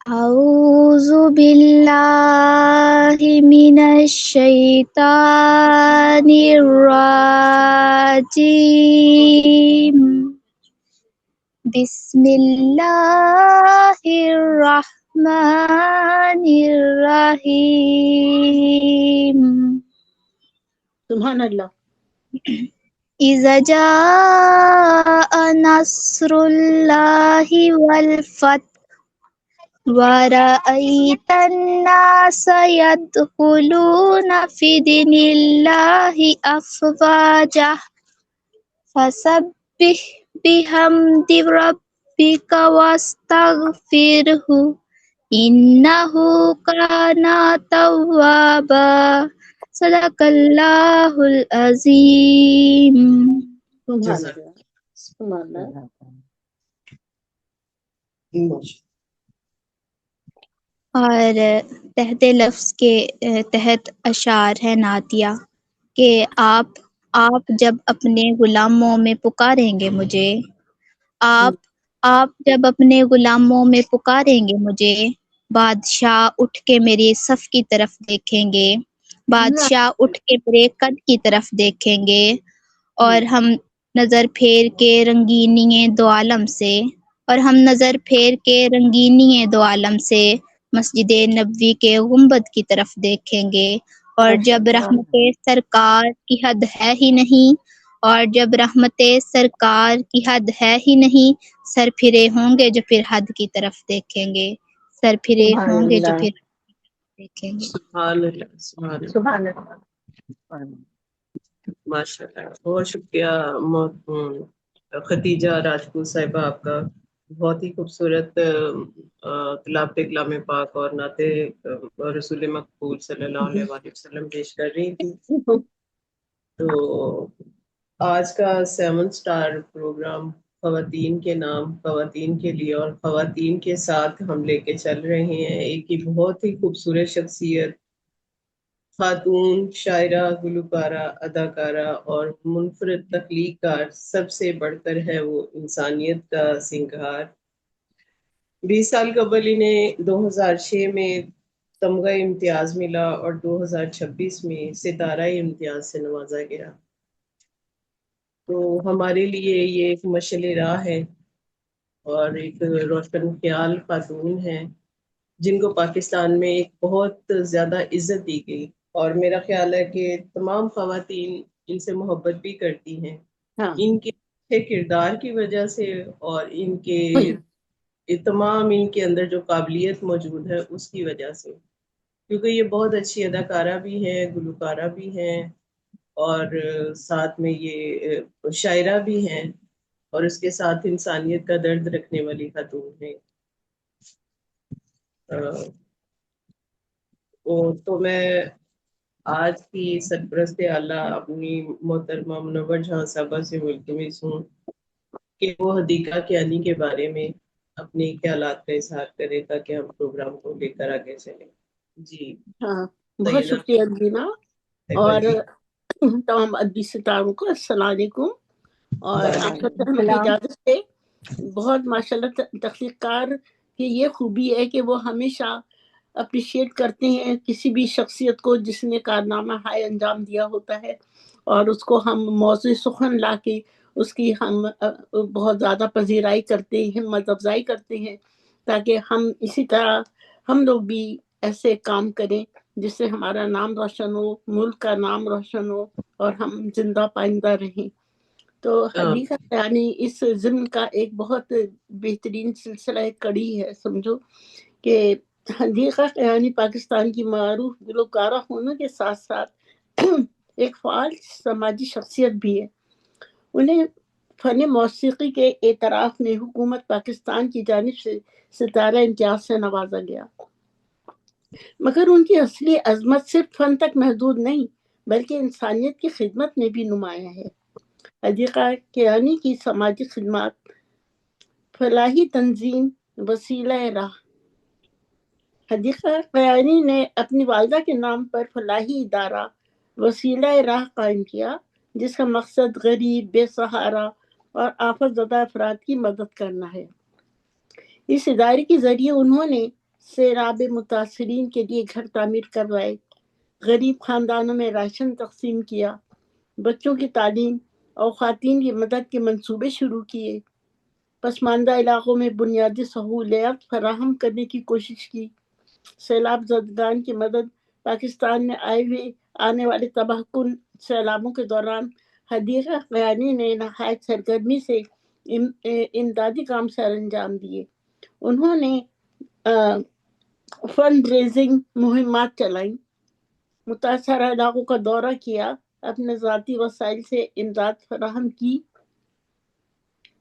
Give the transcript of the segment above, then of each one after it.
أعوذ بالله من الشيطان الرجيم بسم الله الرحمن الرحيم سبحان اللہ. إذا جاء نصر الله والفتح ورأيت الناس يدخلون في دين الله أفواجا فسبح بحمد ربك واستغفره إنه كان توابا صدق الله العظيم. سبحان اللہ. سبحان اللہ. اور تحت لفظ کے تحت اشعار ہے نعتیہ کہ آپ جب اپنے غلاموں میں پکاریں گے مجھے، آپ جب اپنے غلاموں میں پکاریں گے مجھے، بادشاہ اٹھ کے میری صف کی طرف دیکھیں گے، بادشاہ اٹھ کے میرے قد کی طرف دیکھیں گے، اور ہم نظر پھیر کے رنگینی دو عالم سے، اور ہم نظر پھیر کے رنگینی دو عالم سے مسجد نبوی کے گنبد کی طرف دیکھیں گے، اور جب رحمت سرکار کی حد ہے ہی نہیں، اور جب رحمت سرکار کی حد ہے ہی نہیں، سر پھرے ہوں گے جو پھر حد کی طرف دیکھیں گے، سر پھرے ہوں گے جو پھر دیکھیں گے. سبحان اللہ، سبحان اللہ، سبحان اللہ. ماشاء اللہ. بہت شکریہ ختیجہ راجپوت صاحبہ آپ کا. بہت ہی خوبصورت تلاوت کلام پاک اور نعت رسول مقبول صلی اللہ علیہ وآلہ وسلم پیش کر رہی تھی. تو آج کا 7 سٹار پروگرام خواتین کے نام، خواتین کے لیے اور خواتین کے ساتھ ہم لے کے چل رہے ہیں. ایک ہی بہت ہی خوبصورت شخصیت، خاتون شاعرہ، گلوکارہ، اداکارہ اور منفرد تخلیق کار. سب سے بڑھ کر ہے وہ انسانیت کا سنگار. 20 سال قبل انہیں 2006 میں تمغہ امتیاز ملا اور 2026 میں ستارہ امتیاز سے نوازا گیا. تو ہمارے لیے یہ ایک مشعل راہ ہے اور ایک روشن خیال خاتون ہے جن کو پاکستان میں ایک بہت زیادہ عزت دی گئی، اور میرا خیال ہے کہ تمام خواتین ان سے محبت بھی کرتی ہیں، ان کے اچھے کردار کی وجہ سے اور ان کے تمام ان کے اندر جو قابلیت موجود ہے اس کی وجہ سے، کیونکہ یہ بہت اچھی اداکارہ بھی ہیں، گلوکارہ بھی ہیں، اور ساتھ میں یہ شاعرہ بھی ہیں، اور اس کے ساتھ انسانیت کا درد رکھنے والی خاتون ہیں. تو میں آج کی سرپرست اعلیٰ اپنی محترمہ منور جہاں صاحبہ سے ملتمس ہوں کہ وہ حدیقہ کیانی کے بارے میں اپنے خیالات کا اظہار کرے تاکہ ہم پروگرام کو لے کر آگے چلیں. جی بہت شکریہ دینا، اور تمام ادبی ستاروں کو السلام علیکم. اور آپ کی اجازت سے بہت ماشاءاللہ تخلیق کار کی یہ خوبی ہے کہ وہ ہمیشہ اپریشیٹ کرتے ہیں کسی بھی شخصیت کو جس نے کارنامہ ہائے انجام دیا ہوتا ہے، اور اس کو ہم موضوع سخن لا کے اس کی ہم بہت زیادہ پذیرائی کرتے ہیں، ہمت افزائی کرتے ہیں، تاکہ ہم اسی طرح ہم لوگ بھی ایسے کام کریں جس سے ہمارا نام روشن ہو، ملک کا نام روشن ہو، اور ہم زندہ پائندہ رہیں. تو حدیقہ یعنی اس ضمن کا ایک بہت بہترین سلسلہ کڑی ہے. سمجھو کہ حدیقہ یعنی پاکستان کی معروف گلوکارہ ہونے کے ساتھ ساتھ ایک فعال سماجی شخصیت بھی ہے. انہیں فن موسیقی کے اعتراف میں حکومت پاکستان کی جانب سے ستارہ امتیاز سے نوازا گیا، مگر ان کی اصلی عظمت صرف فن تک محدود نہیں بلکہ انسانیت کی خدمت میں بھی نمایاں ہے. حدیقہ کیانی کی سماجی خدمات، فلاحی تنظیم وسیلہ راہ. حدیقہ کیانی نے اپنی والدہ کے نام پر فلاحی ادارہ وسیلہ راہ قائم کیا، جس کا مقصد غریب، بے سہارا اور آفت زدہ افراد کی مدد کرنا ہے. اس ادارے کے ذریعے انہوں نے سیلاب متاثرین کے لیے گھر تعمیر کروائے، غریب خاندانوں میں راشن تقسیم کیا، بچوں کی تعلیم اور خواتین کی مدد کے منصوبے شروع کیے، پسماندہ علاقوں میں بنیادی سہولیات فراہم کرنے کی کوشش کی۔ سیلاب زدگان کی مدد پاکستان میں آنے والے تباہ کن سیلابوں کے دوران حدیقہ قیانی نے نہایت سرگرمی سے امدادی کام سر انجام دیے۔ انہوں نے فنڈ ریزنگ مہمات چلائیں، متاثرہ علاقوں کا دورہ کیا، اپنے ذاتی وسائل سے امداد فراہم کی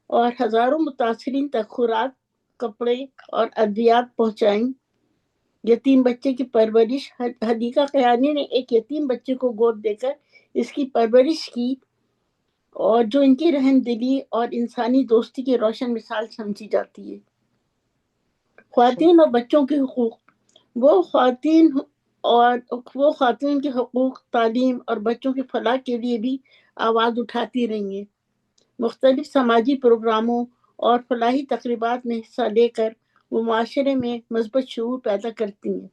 اور ہزاروں متاثرین تک خوراک، کپڑے اور ادویات پہنچائیں۔ یتیم بچے کی پرورش، حدیقہ قیانی نے ایک یتیم بچے کو گود دے کر اس کی پرورش کی، اور جو ان کی رحم دلی اور انسانی دوستی کی روشن مثال سمجھی جاتی ہے۔ خواتین اور بچوں کے حقوق، وہ خواتین کے حقوق، تعلیم اور بچوں کی فلاح کے لیے بھی آواز اٹھاتی رہی ہیں۔ مختلف سماجی پروگراموں اور فلاحی تقریبات میں حصہ لے کر وہ معاشرے میں مثبت شعور پیدا کرتی ہیں۔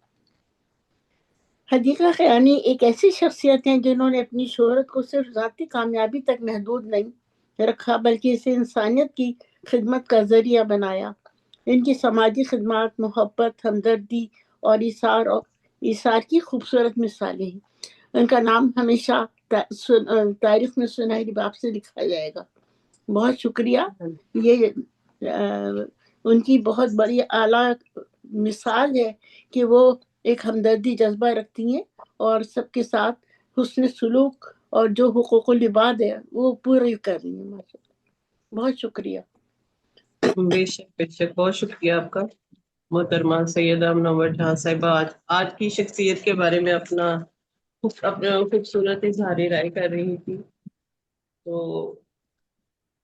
حدیقہ قیانی ایک ایسی شخصیت ہیں جنہوں نے اپنی شہرت کو صرف ذاتی کامیابی تک محدود نہیں رکھا، بلکہ اسے انسانیت کی خدمت کا ذریعہ بنایا۔ ان کی سماجی خدمات محبت، ہمدردی اور ایثار کی خوبصورت مثالیں ہیں۔ ان کا نام ہمیشہ تاریخ میں سنہری باب سے لکھا جائے گا۔ بہت شکریہ۔ یہ ان کی بہت بڑی اعلیٰ مثال ہے کہ وہ ایک ہمدردی جذبہ رکھتی ہیں اور سب کے ساتھ حسن سلوک اور جو حقوق العباد ہے وہ پورے کر رہی ہیں۔ ماشاءاللہ، بہت شکریہ۔ بے شک بہت شکریہ آپ کا محترمہ سیدہ منور جہاں صاحبہ آج کی شخصیت کے بارے میں اپنا خوبصورت اظہار رائے کر رہی تھی۔ تو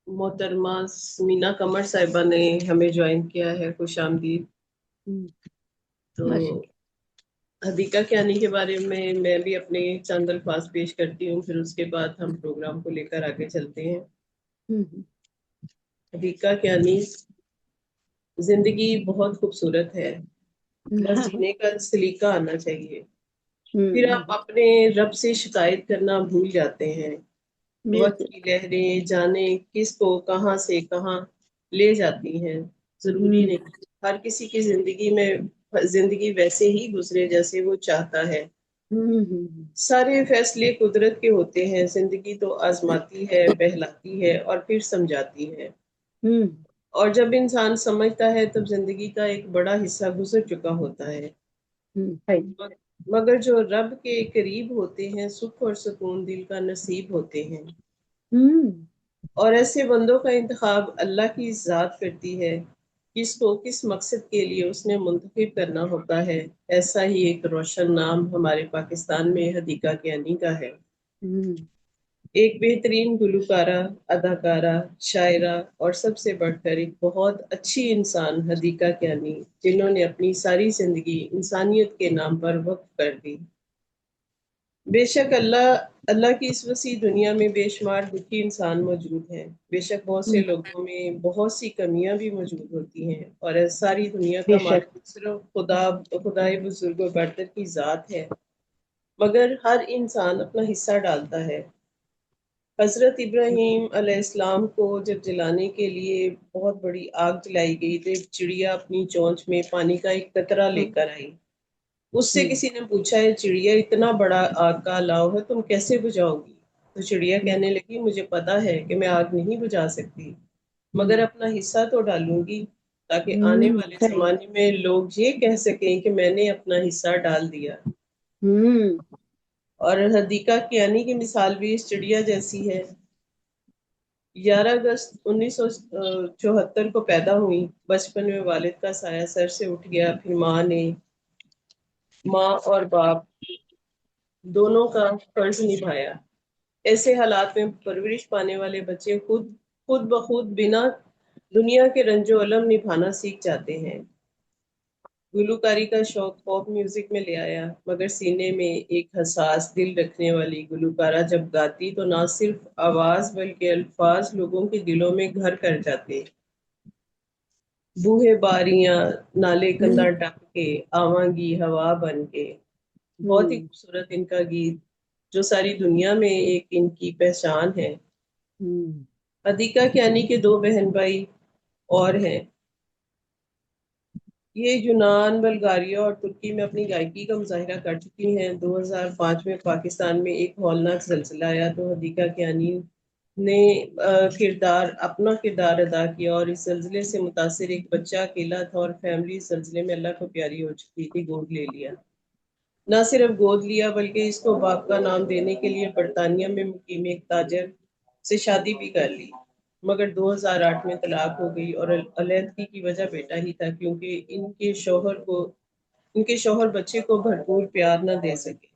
محترمہ سمینا قمر صاحبہ نے ہمیں جوائن کیا ہے، خوش آمدید۔ تو حدیقہ قیانی کے بارے میں بھی اپنے چند الفاظ پیش کرتی ہوں، پھر اس کے بعد ہم پروگرام کو لے کر آگے چلتے ہیں۔ حدیقہ قیانی، زندگی بہت خوبصورت ہے، بس جینے کا سلیقہ آنا چاہیے۔ پھر آپ اپنے رب سے شکایت کرنا بھول جاتے ہیں۔ وقت کی لہریں جانے کس کو کہاں سے کہاں لے جاتی ہیں، ضروری نہیں ہر کسی کی زندگی ویسے ہی گزرے جیسے وہ چاہتا ہے۔ سارے فیصلے قدرت کے ہوتے ہیں، زندگی تو آزماتی ہے، بہلاتی ہے اور پھر سمجھاتی ہے۔ اور جب انسان سمجھتا ہے تب زندگی کا ایک بڑا حصہ گزر چکا ہوتا ہے۔ مگر جو رب کے قریب ہوتے ہیں، سکھ اور سکون دل کا نصیب ہوتے ہیں۔ اور ایسے بندوں کا انتخاب اللہ کی ذات کرتی ہے، کس کو کس مقصد کے لیے اس نے منتخب کرنا ہوتا ہے۔ ایسا ہی ایک روشن نام ہمارے پاکستان میں حدیقہ قیانی کا ہے۔ ایک بہترین گلوکارہ، اداکارہ، شاعرہ اور سب سے بڑھ کر ایک بہت اچھی انسان حدیقہ قیانی، جنہوں نے اپنی ساری زندگی انسانیت کے نام پر وقف کر دی۔ بے شک اللہ کی اس وسیع دنیا میں بے شمار دکھی انسان موجود ہیں۔ بے شک بہت سے لوگوں میں بہت سی کمیاں بھی موجود ہوتی ہیں، اور ساری دنیا کا مالک صرف خدائے بزرگ و برتر کی ذات ہے، مگر ہر انسان اپنا حصہ ڈالتا ہے۔ حضرت ابراہیم علیہ السلام کو جب جلانے کے لیے بہت بڑی آگ جلائی گئی تو ایک چڑیا اپنی چونچ میں پانی کا ایک قطرہ لے کر آئی۔ اس سے کسی نے پوچھا، ہے چڑیا، اتنا بڑا آگ کا الاؤ ہے، تم کیسے بجھاؤ گی؟ تو چڑیا کہنے لگی، مجھے پتا ہے کہ میں آگ نہیں بجھا سکتی، مگر اپنا حصہ تو ڈالوں گی تاکہ آنے والے زمانے میں لوگ یہ کہہ سکیں کہ میں نے اپنا حصہ ڈال دیا۔ اور حدیقہ قیانی کی مثال بھی اس چڑیا جیسی ہے۔ 11 اگست 1974 کو پیدا ہوئی، بچپن میں والد کا سایہ سر سے اٹھ گیا، پھر ماں اور باپ دونوں کا فرض نبھایا۔ ایسے حالات میں پرورش پانے والے بچے خود بخود بنا دنیا کے رنج و الم نبھانا سیکھ جاتے ہیں۔ گلوکاری کا شوق پاپ میوزک میں لے آیا، مگر سینے میں ایک حساس دل رکھنے والی گلوکارہ جب گاتی تو نہ صرف آواز بلکہ الفاظ لوگوں کے دلوں میں گھر کر جاتے۔ بوہے باریاں نالے کندا ٹپ کے آواں گی ہوا بن کے. بہت ہی خوبصورت ان کا گیت جو ساری دنیا میں ایک ان کی پہچان ہے. ادیکا کیانی کے 2 بہن بھائی اور ہیں. یہ یونان، بلغاریہ اور ترکی میں اپنی گائیکی کا مظاہرہ کر چکی ہیں. 2005 میں پاکستان میں ایک ہولناک زلزلہ آیا تو ادیکا کیانی نے اپنا کردار ادا کیا، اور اس زلزلے سے متاثر ایک بچہ اکیلا تھا اور فیملی اس زلزلے میں اللہ کو پیاری ہو چکی تھی، گود لے لیا. نہ صرف گود لیا بلکہ اس کو باپ کا نام دینے کے لیے برطانیہ میں مقیم ایک تاجر سے شادی بھی کر لی. مگر 2008 میں طلاق ہو گئی، اور علیحدگی کی وجہ بیٹا ہی تھا، کیونکہ ان کے شوہر بچے کو بھرپور پیار نہ دے سکے.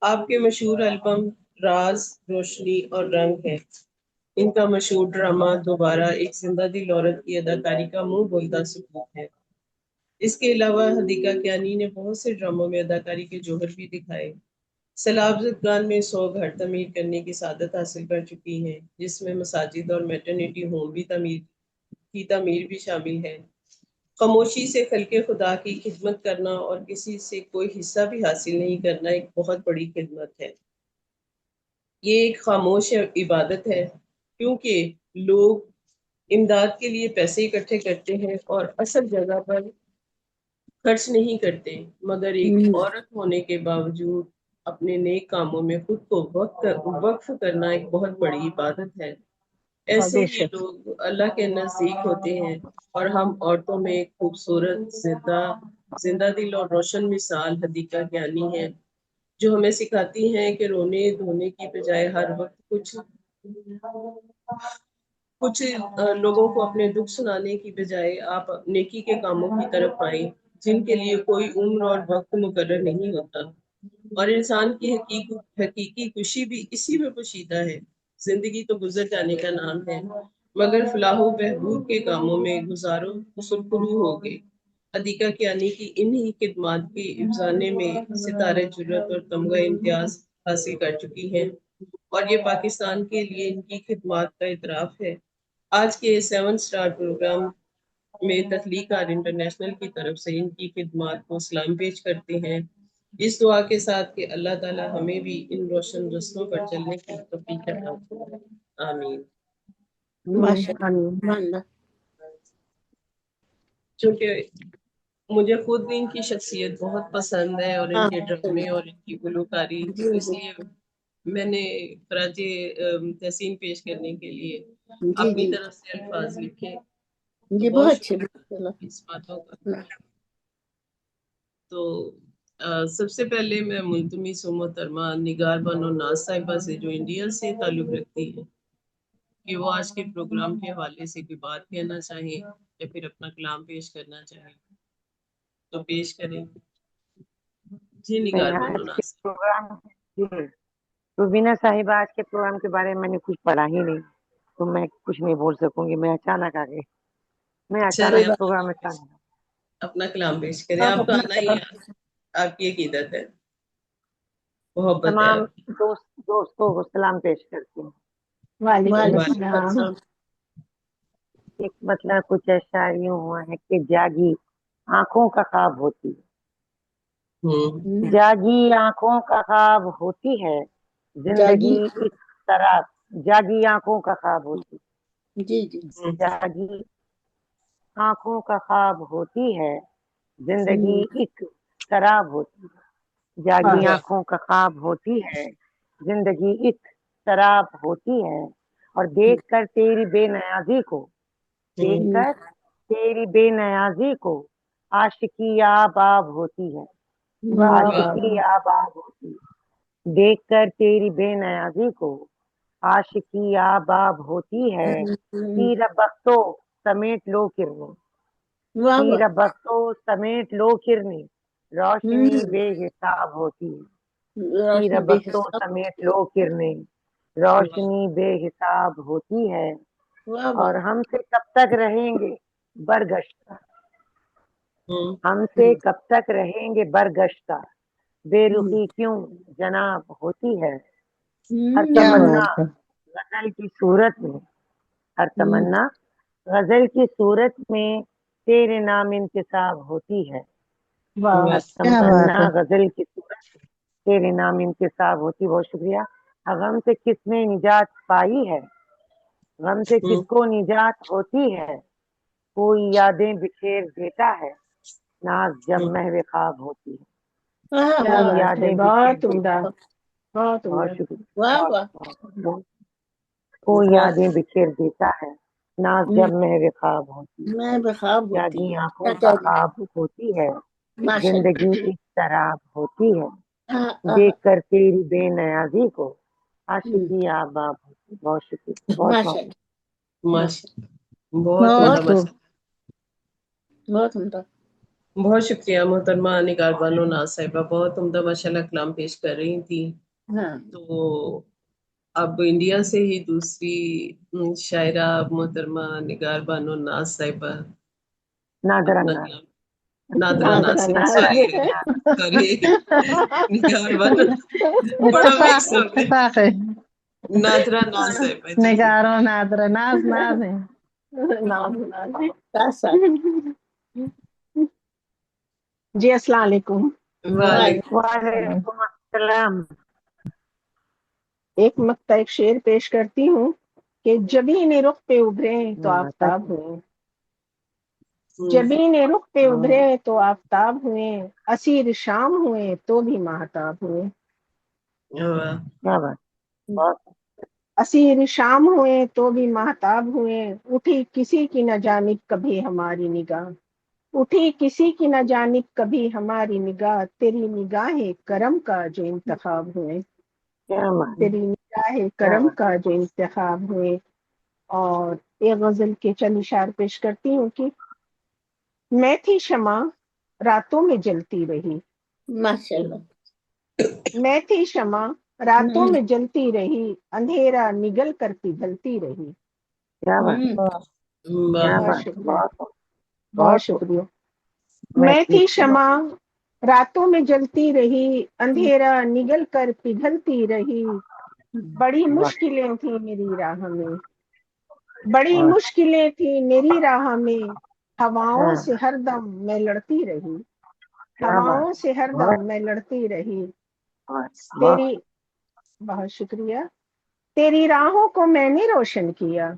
آپ کے مشہور البم راز، روشنی اور رنگ ہے. ان کا مشہور ڈرامہ دوبارہ ایک زندہ دل عورت کی اداکاری کا منہ بولتا ثبوت ہے. اس کے علاوہ ادیکا کیانی نے بہت سے ڈراموں میں اداکاری کے جوہر بھی دکھائے. سیلاب زدگان میں 100 گھر تعمیر کرنے کی سعادت حاصل کر چکی ہیں، جس میں مساجد اور میٹرنیٹی ہوم کی تعمیر بھی شامل ہے. خاموشی سے خلق خدا کی خدمت کرنا اور کسی سے کوئی حصہ بھی حاصل نہیں کرنا ایک بہت بڑی خدمت ہے. یہ ایک خاموش عبادت ہے، کیونکہ لوگ امداد کے لیے پیسے اکٹھے کرتے ہیں اور اصل جگہ پر خرچ نہیں کرتے، مگر ایک عورت ہونے کے باوجود اپنے نیک کاموں میں خود کو وقف کرنا ایک بہت بڑی عبادت ہے. ایسے ہی لوگ اللہ کے نزدیک ہوتے ہیں، اور ہم عورتوں میں ایک خوبصورت زندہ دل اور روشن مثال ادیکا کیانی ہے، جو ہمیں سکھاتی ہیں کہ رونے دھونے کی بجائے ہر وقت کچھ لوگوں کو اپنے دکھ سنانے کی بجائے آپ نیکی کے کاموں کی طرف آئیں، جن کے لیے کوئی عمر اور وقت مقرر نہیں ہوتا. اور انسان کی حقیقی خوشی بھی اسی میں پوشیدہ ہے. زندگی تو گزر جانے کا نام ہے، مگر فلاح و بہبود کے کاموں میں گزارو سرخرو ہو گئے. ادیکا کیانی کی انہی خدمات کے افسانے میں ستارے جرت اور تمغہ امتیاز حاصل کر چکی ہیں، اور یہ پاکستان کے لیے ان کی خدمات کا اعتراف ہے. آج کے 7 سٹار پروگرام میں تخلیقات انٹرنیشنل کی طرف سے ان کی خدمات کو سلام پیش کرتے ہیں، اس دعا کے ساتھ کہ اللہ تعالی ہمیں بھی ان روشن رستوں پر چلنے کی توفیق عطا فرمائے. آمین. چونکہ مجھے خود ان کی شخصیت بہت پسند ہے، اور ان کے ڈرامے اور ان کی گلوکاری، تو اس لیے میں نے خراج تحسین پیش کرنے کے لیے اپنی طرف سے الفاظ لکھے. بہت شکریہ اس باتوں کا. تو سب سے پہلے میں ملتمس ہوں محترمہ نگار بانو ناز صاحبہ سے، جو انڈیا سے تعلق رکھتی ہیں، کہ وہ آج کے پروگرام کے حوالے سے کوئی بات کہنا چاہیں یا پھر اپنا کلام پیش کرنا چاہیں تو پیش کریں. جی نگار بانو ناز. روبینہ صاحبہ، آج کے پروگرام کے بارے میں نے کچھ پڑھا ہی نہیں، تو میں کچھ نہیں بول سکوں گی. میں اچانک آ گئی، پروگرام میں اپنا کلام پیش کریں. آپ کا آنا ہی آپ کی عقیدت ہے، محبت ہے. تمام دوستوں کو سلام پیش کرتی ہوں. وعلیکم السلام. ایک مطلب کچھ ایسا یوں ہوا ہے کہ جاگی آنکھوں کا خواب ہوتی ہے، جاگی آنکھوں کا خواب ہوتی ہے زندگی ایک طرح. جاگی آنکھوں کا خواب ہوتی ہے، جاگی آنکھوں کا خواب ہوتی ہے زندگی ایک شراب ہوتی ہے. جاگی آنکھوں کا خواب ہوتی ہے زندگی ایک شراب ہوتی ہے، اور دیکھ کر تیری بے نیازی کو، دیکھ کر تیری بے نیازی کو عاشقی آب آب ہوتی ہے. عاشقی آب آب ہوتی ہے، دیکھ کر تیری بے نیازی کو عاشقی آب آب ہوتی ہے. تیرا بختو سمیٹ لو کرنے، تیرا بختو سمیٹ لو کرنے، روشنی بے حساب ہوتی ہے. تیرا بختو سمیٹ لو کرنے، روشنی بے حساب ہوتی ہے. اور ہم سے کب تک رہیں گے برگشتہ، ہم سے کب تک رہیں گے برگشتہ، بے رخی کیوں جناب ہوتی ہے. ہر تمنا غزل کی صورت میں، ہر تمنا غزل کی صورت میں تیرے نام انتصاب ہوتی ہے. تمنا غزل کی صورت میں تیرے نام انتصاب ہوتی. بہت شکریہ. غم سے کس نے نجات پائی ہے، غم سے کس کو نجات ہوتی ہے، کوئی یادیں بکھیر دیتا ہے، ناز جب محو خواب ہوتی ہے. کوئی یادیں بکھیر دیتا ہے. بہت شکریہ. کوئی یادیں بکھیر دیتا ہے، ناز جب محو خواب ہوتی ہے. میں بخواب ہوتی جاگی ہے. آنکھوں کا خواب ہوتی ہے، زندگی اس طرح ہوتی ہے. دیکھ کر تیری بے نیازی کو عاشقی آباب ہوتی. بہت شکریہ. بہت ماشاء بہت عمدہ اللہ، ماشاء بہت عمدہ. بہت شکریہ محترمہ نگار بانو ناز صاحبہ، بہت عمدہ ماشاءاللہ کلام پیش کر رہی تھی. ہاں تو اب انڈیا سے ہی دوسری شاعرہ محترمہ نگار بانو ناز صاحبہ نادر اپنا انداز. کلام. نادرا ناز، سوری نگار بانو بڑا مکس ہو گیا. نادرا ناز صاحبہ جی. نگارو نادر ناز ناز ہے. جی السلام علیکم. وعلیکم. وعلیکم السلام. ایک مقطع ایک شعر پیش کرتی ہوں کہ جبین رخ پہ ابھرے تو آفتاب ہوئے، جبین رخ پہ ابھرے تو آفتاب ہوئے، اسیر شام ہوئے تو بھی ماہتاب ہوئے. کیا بات. بہت اسیر شام ہوئے تو بھی ماہتاب ہوئے، اٹھی کسی کی نہ جانب کبھی ہماری نگاہ، اٹھی کسی کی نہ جانب کبھی ہماری نگاہ، تیری نگاہ کرم کا جو انتخاب ہوئے، کیا بات. تیری نگاہ کرم کا جو انتخاب ہوئے. اور ایک غزل کے چند اشعار پیش کرتی ہوں کہ میں تھی شمع راتوں میں جلتی رہی، ماشاء اللہ. میں تھی شمع راتوں میں جلتی رہی، اندھیرا نگل کر پگھلتی رہی. کیا بات. کیا بہت بات. شکریہ. بہت بہت شکریہ. میں تھی شمع راتوں میں جلتی رہی، اندھیرا نگل کر پگھلتی رہی، بڑی مشکلیں تھیں میری راہ میں، بڑی مشکلیں تھیں میری راہ میں، ہواؤں سے ہر دم میں لڑتی رہی، ہواؤں سے ہر دم میں لڑتی رہی. تیری بہت شکریہ. تیری راہوں کو میں نے روشن کیا،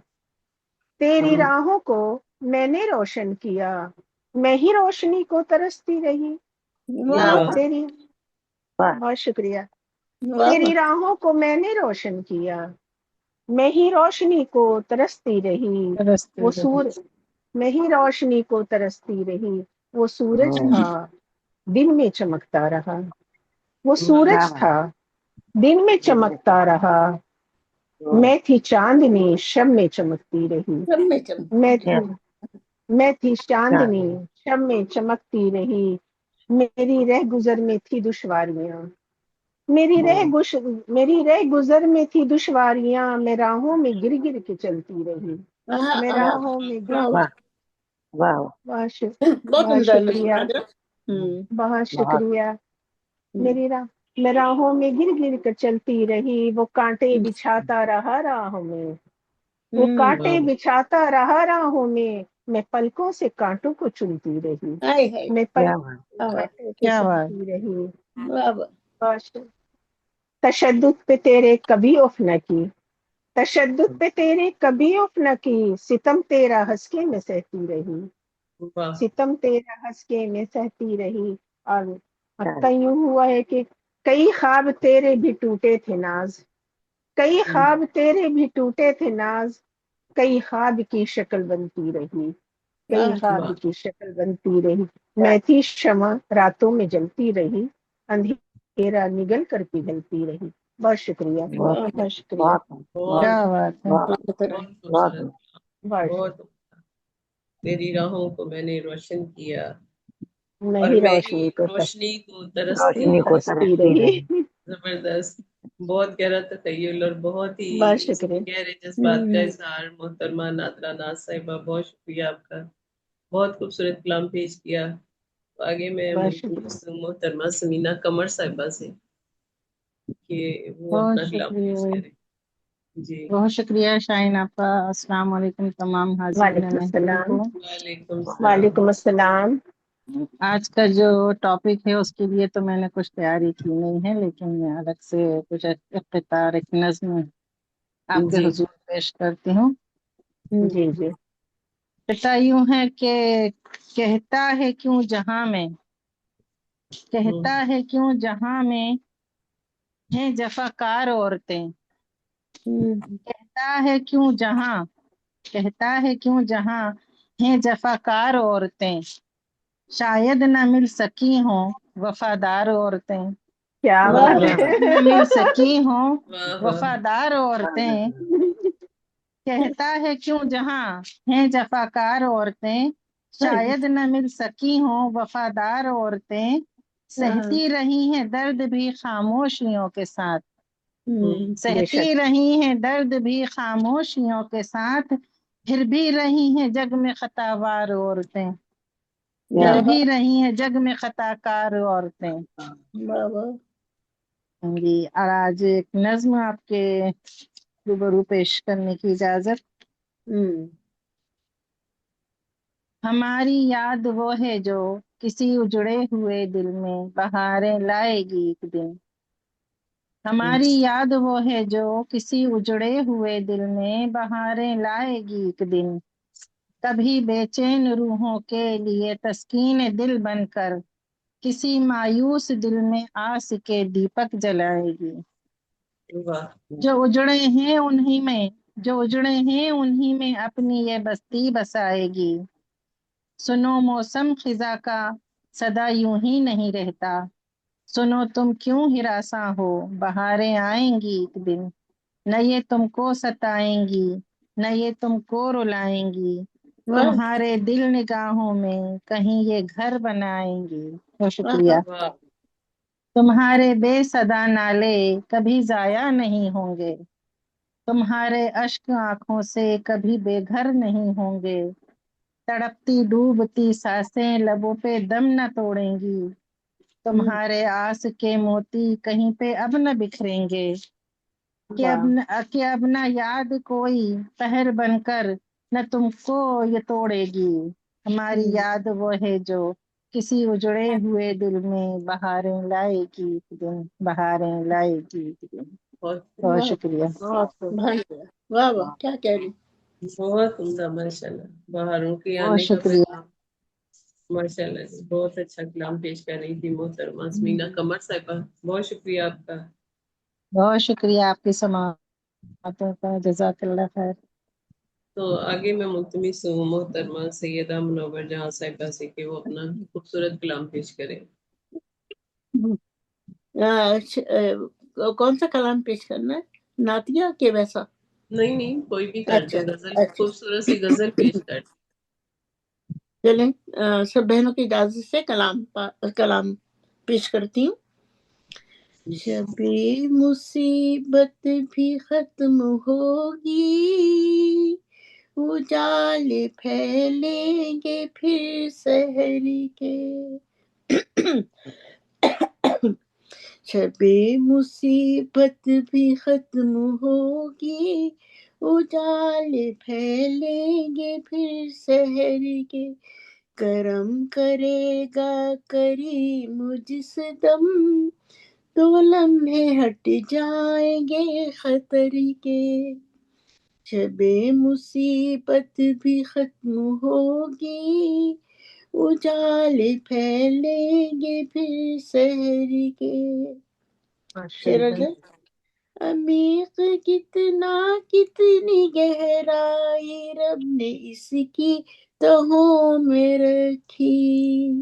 تیری راہوں کو میں نے روشن کیا، میں ہی روشنی کو ترستی رہی. تیری بہت شکریہ. تیری راہوں کو میں نے روشن کیا، میں ہی روشنی کو ترستی رہی، وہ میں ہی روشنی کو ترستی رہی. وہ سورج تھا دن میں چمکتا رہا، وہ سورج تھا دن میں چمکتا رہا، میں تھی چاندنی شب میں چمکتی رہی، میں تھی چاندنی شب میں چمکتی رہی. میری رہ گزر میں تھی دشواریاں، میری رہ گزر میں تھی دشواریاں، میں راہوں میں گر گر کے چلتی رہی، میں راہوں میں بہت شکریہ. بہت شکریہ. میں راہوں میں گر گر کر چلتی رہی، وہ کانٹے بچھاتا رہا راہوں میں، وہ کانٹے بچھاتا رہا راہوں میں پلکوں سے کانٹوں کو چنتی رہی، میں پلکوں سے کانٹوں کو چنتی رہی. تشدد پہ تیرے کبھی اف نہ کی، تشدد پہ تیرے کبھی اف نہ کی، ستم تیرا ہنس کے میں سہتی رہی، ستم تیرا ہنس کے میں سہتی رہی. اور حتیٰ یوں ہوا ہے کہ کئی خواب تیرے بھی ٹوٹے تھے ناز، کئی خواب تیرے بھی ٹوٹے تھے ناز، کئی خواب کی شکل بنتی رہی، کئی خواب کی شکل بنتی رہی. میں تھی شمع راتوں میں جلتی رہی، اندھیرا نگل کر پگھلتی رہی. بہت شکریہ. بہت شکریہ. کیا بات ہے. بہت. تیری راہوں کو میں نے روشن کیا اور میری روشنی کو ترستی رہی. زبردست. بہت گہرا تخیل اور بہت ہی گہرے جذبات کا اظہار محترمہ نادرا ناز صاحبہ. بہت شکریہ آپ کا. بہت خوبصورت کلام پیش کیا. آگے میں ملتی ہوں محترمہ سمینہ قمر صاحبہ سے کہ وہ اپنا کلام پیش کریں. جی بہت شکریہ شاہین آپ کا. السلام علیکم تمام حاضرین وعلیکم محفل کو. السلام. وعلیکم السلام. وعلیکم السلام. آج کا جو ٹاپک ہے اس کے لیے تو میں نے کچھ تیاری کی نہیں ہے، لیکن میں الگ سے کچھ اقتطار ایک نظم آپ کے جی حضور پیش کرتی ہوں. جی جی. قصہ یوں ہے کہ کہتا ہے کیوں جہاں میں، کہتا ہے کیوں جہاں میں ہیں جفاکار عورتیں، کہتا ہے کیوں جہاں، کہتا ہے کیوں جہاں ہیں جفاکار عورتیں، شاید نہ مل سکی ہوں وفادار عورتیں، کیا بات شاید نہ مل سکی ہوں واہ واہ. وفادار عورتیں، کہتا ہے کیوں جہاں ہیں جفاکار عورتیں، شاید نہ مل سکی ہوں وفادار عورتیں، سہتی رہی ہیں درد بھی خاموشیوں کے ساتھ، بے سہتی شک. رہی ہیں درد بھی خاموشیوں کے ساتھ، پھر بھی رہی ہیں جگ میں خطاوار عورتیں، پھر بھی رہی ہیں جگ میں خطا کار عورتیں. جی، اور آج ایک نظم آپ کے روبرو پیش کرنے کی اجازت. ہماری یاد وہ ہے جو کسی اجڑے ہوئے دل میں بہاریں لائے گی ایک دن، ہماری یاد وہ ہے جو کسی اجڑے ہوئے دل میں بہاریں لائے گی ایک دن، کبھی بے چین روحوں کے لیے تسکین دل بن کر کسی مایوس دل میں آس کے دیپک جلائے گی، واہ. جو اجڑے ہیں انہی میں، جو اجڑے ہیں انہی میں اپنی یہ بستی بسائے گی، سنو موسم خزاں کا صدا یوں ہی نہیں رہتا، سنو تم کیوں ہراساں ہو بہاریں آئیں گی ایک دن، نہ یہ تم کو ستائیں گی نہ یہ تم کو رلائیں گی، تمہارے دل نگاہوں میں کہیں یہ گھر بنائیں گی. بہت شکریہ. واہ. تمہارے بے صدا نالے کبھی ضائع نہیں ہوں گے، تمہارے اشک آنکھوں سے کبھی بے گھر نہیں ہوں گے، تڑپتی ڈوبتی سانسیں لبوں پہ دم نہ توڑیں گی، تمہارے آس کے موتی کہیں پہ اب نہ بکھریں گے، کہ اب نہ یاد کوئی پہر بن کر نہ تم کو یہ توڑے گی، ہماری یاد وہ ہے جو کسی اجڑے ہوئے دل میں بہاریں لائے گی ایک دن، بہاریں لائے گی ایک دن. بہت شکریہ. واہ واہ کیا کہہ رہی. بہت عمدہ ماشاء اللہ. بہاروں کے بہت آنے کا شکریہ. پیغام. ماشاء اللہ جی، بہت اچھا کلام پیش کر رہی تھی محترمہ اسمینا قمر صاحبہ. بہت شکریہ آپ کا. بہت شکریہ آپ کی سماعتوں کا. جزاک اللہ خیر. تو آگے میں ملتمس ہوں محترمہ سیدہ منور جہاں صاحبہ سے کہ وہ اپنا خوبصورت کلام پیش کریں. کون سا کلام پیش کرنا ہے؟ نعتیہ کے ویسا؟ نہیں کوئی بھی کر دیں. غزل خوبصورت سی غزل پیش کر دیں. چلیں سب بہنوں کی اجازت سے کلام پیش کرتی ہوں. شب مصیبت بھی ختم ہوگی، اجال پھیلیں گے پھر سحر کے، شب مصیبت بھی ختم ہوگی، اجال پھیلیں گے پھر سحر کے، کرم کرے گا کریم جس دم، تو لمحے ہٹ جائیں گے خطر کے، شب مصیبت بھی ختم ہوگی، اجال پھیلیں گے پھر سحر کے. عمیق کتنی گہرائی رب نے اس کی تہوں میں رکھی،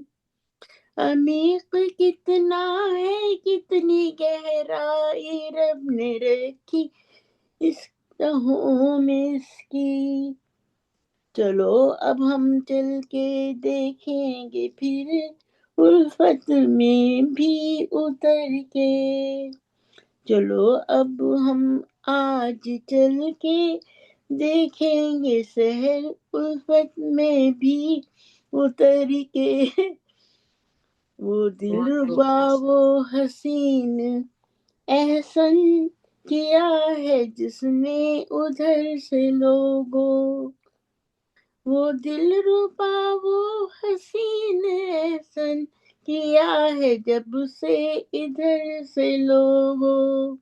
عمیق کتنا ہے کتنی گہرائی رب نے رکھی اس تہوں میں اس کی، چلو اب ہم چل کے دیکھیں گے پھر الفت میں بھی اتر کے، چلو اب ہم آج چل کے دیکھیں گے سحر الفت میں بھی اتر کے، وہ دل با وہ حسین احسن کیا ہے جس نے ادھر سے لوگوں، وہ دل ربا وہ حسین احسن کیا ہے جب سے ادھر سے لوگوں،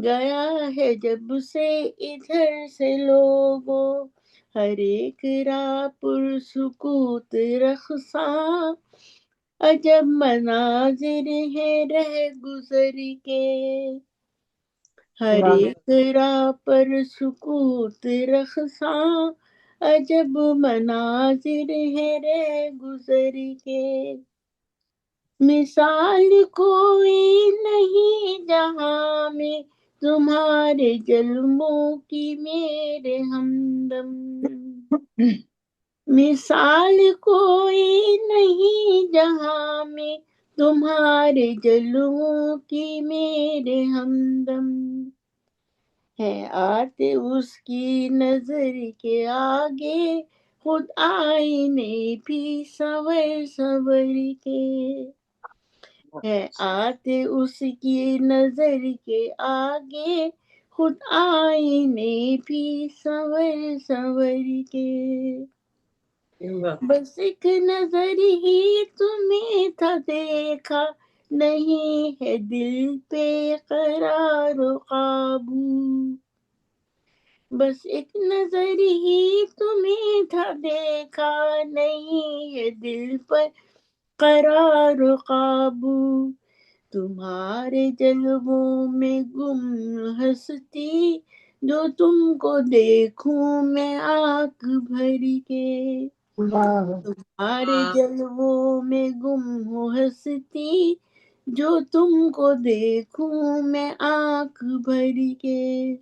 گیا ہے جب سے ادھر سے لوگوں، ہر ایک راہ پر سکوت رخصاں، عجب مناظر ہے رہ گزر کے، ہر ایک راہ پر سکوت رخصاں، عجب مناظر ہے رہ گزر کے، مثال کوئی نہیں جہاں میں تمہارے جلووں کی میرے ہمدم، مثال کوئی نہیں جہاں میں تمہارے جلووں کی میرے ہمدم، ہے آتے اس کی نظر کے آگے خود آئینے بھی سنور سنور کے، ہے آتے اس کی نظر کے آگے خود آئینے بھی سنور سنور کے، بس ایک نظر ہی تمہیں تھا دیکھا، نہیں ہے دل پہ قرار و قابو، بس ایک نظر ہی تمہیں تھا دیکھا، نہیں ہے دل پر قرار و قابو، تمہارے جلووں میں گم ہستی، جو تم کو دیکھوں میں آنکھ بھر کے، تمہارے جلووں میں گم ہو ہستی، جو تم کو دیکھوں میں آنکھ بھر کے،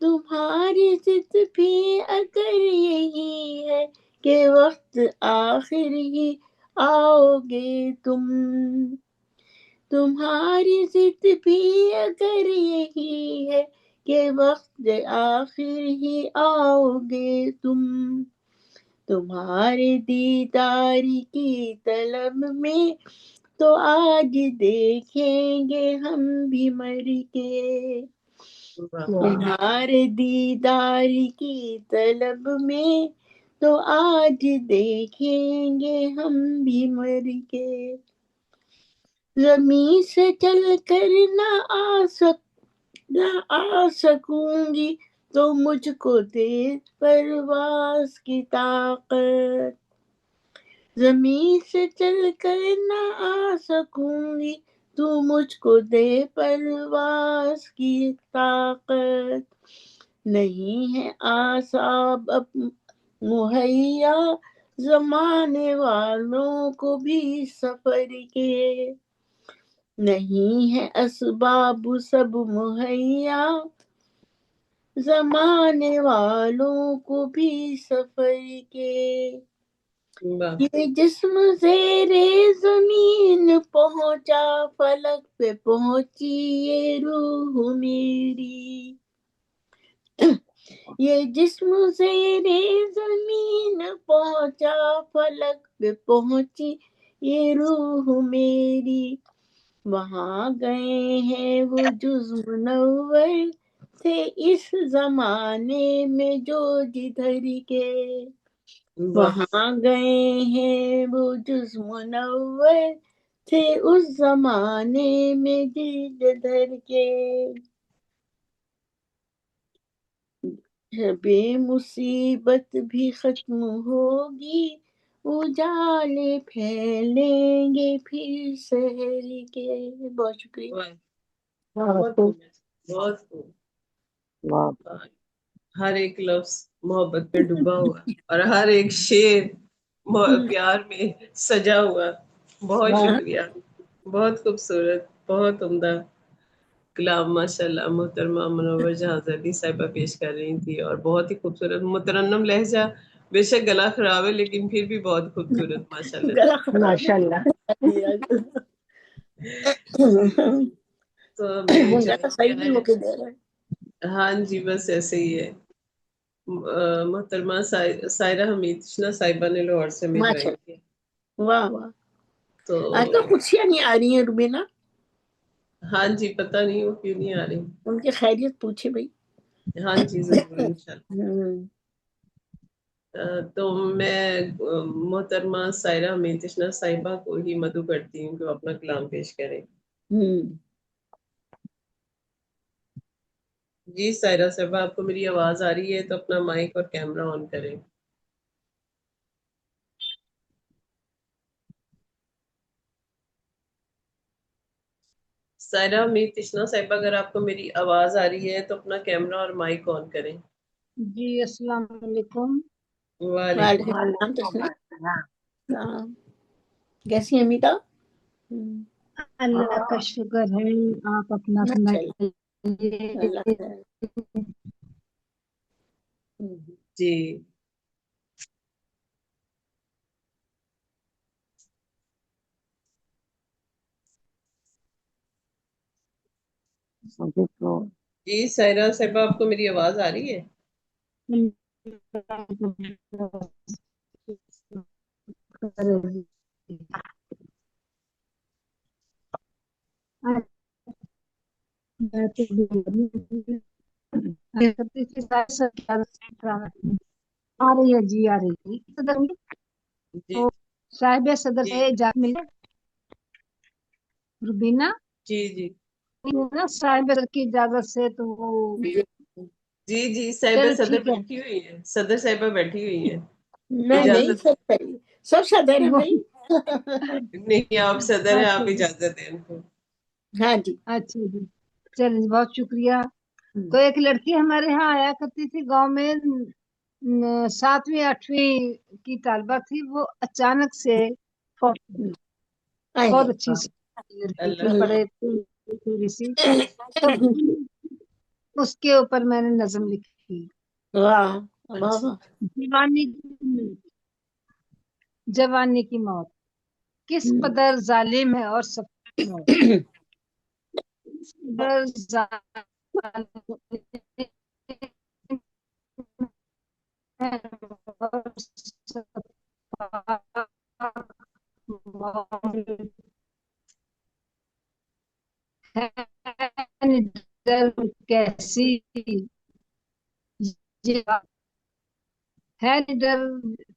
تمہاری ضد بھی اگر یہی ہے کہ وقت آخر ہی آؤ گے تم، تمہاری ضد بھی اگر یہی ہے کہ وقت آخر ہی آؤ گے تم، تمہارے دیدار کی طلب میں تو آج دیکھیں گے ہم بھی مر کے، تمہارے دیدار کی طلب میں تو آج دیکھیں گے ہم بھی مر کے، زمین سے چل کر نہ آ سکوں گی تو مجھ کو دے پرواز کی طاقت، زمین سے چل کر نہ آ سکوں گی تو مجھ کو دے پرواز کی طاقت، نہیں ہے آساب اب مہیا زمانے والوں کو بھی سفر کے، نہیں ہے اسباب سب مہیا زمانے والوں کو بھی سفر کے، یہ جسم زیر زمین پہنچا فلک پہ پہنچی یہ روح میری، یہ جسم زیر زمین پہنچا فلک پہ پہنچی یہ روح میری، وہاں گئے ہیں وہ جز منور تھے اس زمانے میں جو جدھر کے، وہاں گئے ہیں وہ جز منور تھے اس زمانے میں جدھر کے، بے مصیبت بھی ختم ہوگی اجالے پھیلیں گے پھر شہر کے، بہت شکریہ، بہت خوب، ہر ایک لفظ محبت میں ڈوبا ہوا اور ہر ایک شعر پیار میں سجا ہوا، بہت شکریہ، بہت خوبصورت، بہت عمدہ کلام ماشاءاللہ محترمہ منور جہاں زردی صاحبہ پیش کر رہی تھی، اور بہت ہی خوبصورت مترنم لہجہ، بے شک گلا خراب ہے لیکن پھر بھی بہت خوبصورت ماشاءاللہ تو میں ہاں جی بس ایسے ہی ہے، محترمہ سائرہ حمید صاحبہ نے لاہور سے ملوائی تھی، واہ واہ، تو خوشیاں نہیں آ رہی ہیں روبینہ؟ ہاں جی، پتہ نہیں وہ کیوں نہیں آ رہی. ان کی خیریت پوچھے بھائی. ہاں جی ضرور انشاءاللہ. تو میں محترمہ سائرہ میتشنا صاحبہ کو ہی مدعو کرتی ہوں کہ وہ اپنا کلام پیش کریں. جی سائرہ صاحبہ، آپ کو میری آواز آ رہی ہے تو اپنا مائک اور کیمرہ آن کریں. سائرہ میتشنا صاحبہ، اگر آپ کو میری آواز آ رہی ہے تو اپنا کیمرہ اور مائک آن کریں. جی السلام علیکم. وعلیکم السلام. کیسی ہیں امیتا؟ اللہ کا شکر ہے، آپ اپنا سنائیے. اللہ خیر. جی جی سائرہ صاحبہ، آپ کو میری آواز آ رہی ہے؟ آ رہی ہے جی، آ رہی ہے. جی صاحب صدر جی سے اجازت ملے روبینہ جی جی صاحب صدر کی اجازت سے تو وہ جی جی صاحبہ چلو صدر ٹھیک ہے. بیٹھی ہوئی ہے، صدر صاحبہ بیٹھی ہوئی ہے. نہیں اجازت سب صحیح، سب صدر ہیں بھائی. نہیں، آپ صدر ہیں، آپ اچھا جی، اجازت دیں ان کو. ہاں جی. اچھا جی، چلیے بہت شکریہ. تو ایک لڑکی ہمارے یہاں آیا کرتی تھی گاؤں میں، 7ویں 8ویں کی طالبہ تھی. وہ اچانک سے فوت ہو گئی. بہت اچھی سی لڑکی تھی، اللہ بڑے تھوڑی سی. تو اس کے اوپر میں نے نظم لکھی. واہ واہ واہ. جوانی کی موت کس قدر ظالم ہے اور سب کیسی ہے نڈر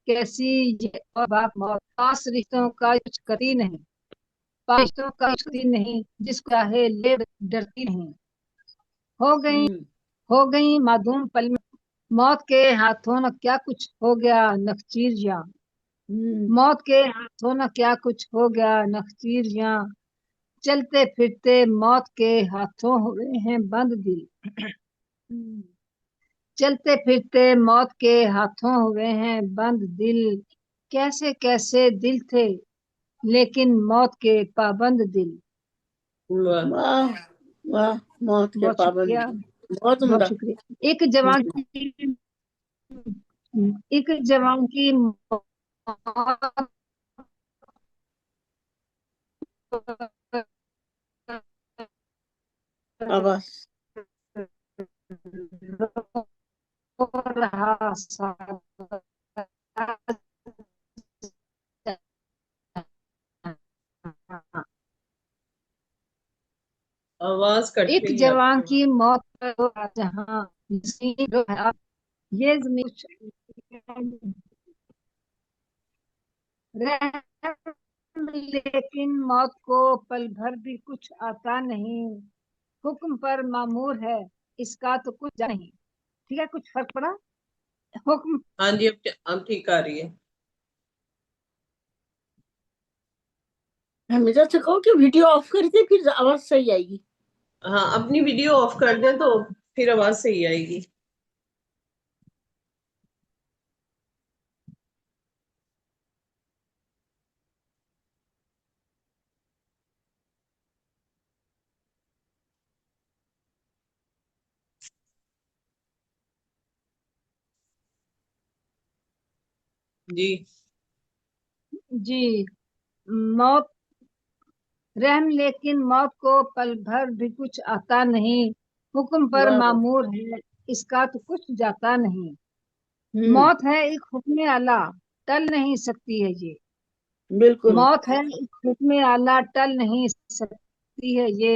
کیسی اور باپ موت. پاس رشتوں کا کچھ کرتی نہیں، پاشتوں کا کچھ کرتی نہیں، جس کو چاہے لے ڈرتی نہیں. ہو گئی معدوم پل میں موت کے ہاتھوں نہ کیا کچھ ہو گیا نخچیر یا موت کے ہاتھوں نہ کیا کچھ ہو گیا نخچیر یا چلتے پھرتے موت کے ہاتھوں ہوئے ہیں بند دل. چلتے پھرتے موت کے ہاتھوں ہوئے ہیں بند دل. کیسے کیسے دل تھے لیکن موت کے پابند دل. واہ واہ واہ. موت کے بہت پابند. شکریہ، بہت بہت عمدہ. شکریہ. ایک جوان کی آواز. آواز کٹ ایک رہی ہے آپ جوان کی. کی موت جہاں یہ زمین لیکن موت کو پل بھر بھی کچھ آتا نہیں. حکم پر معمور ہے اس کا تو کچھ نہیں. ٹھیک ہے، کچھ فرق پڑا؟ حکم ہاں جی اب ٹھیک آ رہی ہے. حمیدہ سے کہو کہ ویڈیو آف کر دے، پھر آواز صحیح آئے گی. ہاں اپنی ویڈیو آف کر دیں تو پھر آواز صحیح آئے گی. جی جی. موت رحم لیکن موت کو پل بھر بھی کچھ آتا نہیں. حکم پر واہ واہ. معمور ہے اس کا تو کچھ جاتا نہیں. موت ہے ایک حکم اعلیٰ ٹل نہیں سکتی ہے یہ. بالکل. موت ہے ایک حکم اعلیٰ ٹل نہیں سکتی ہے یہ.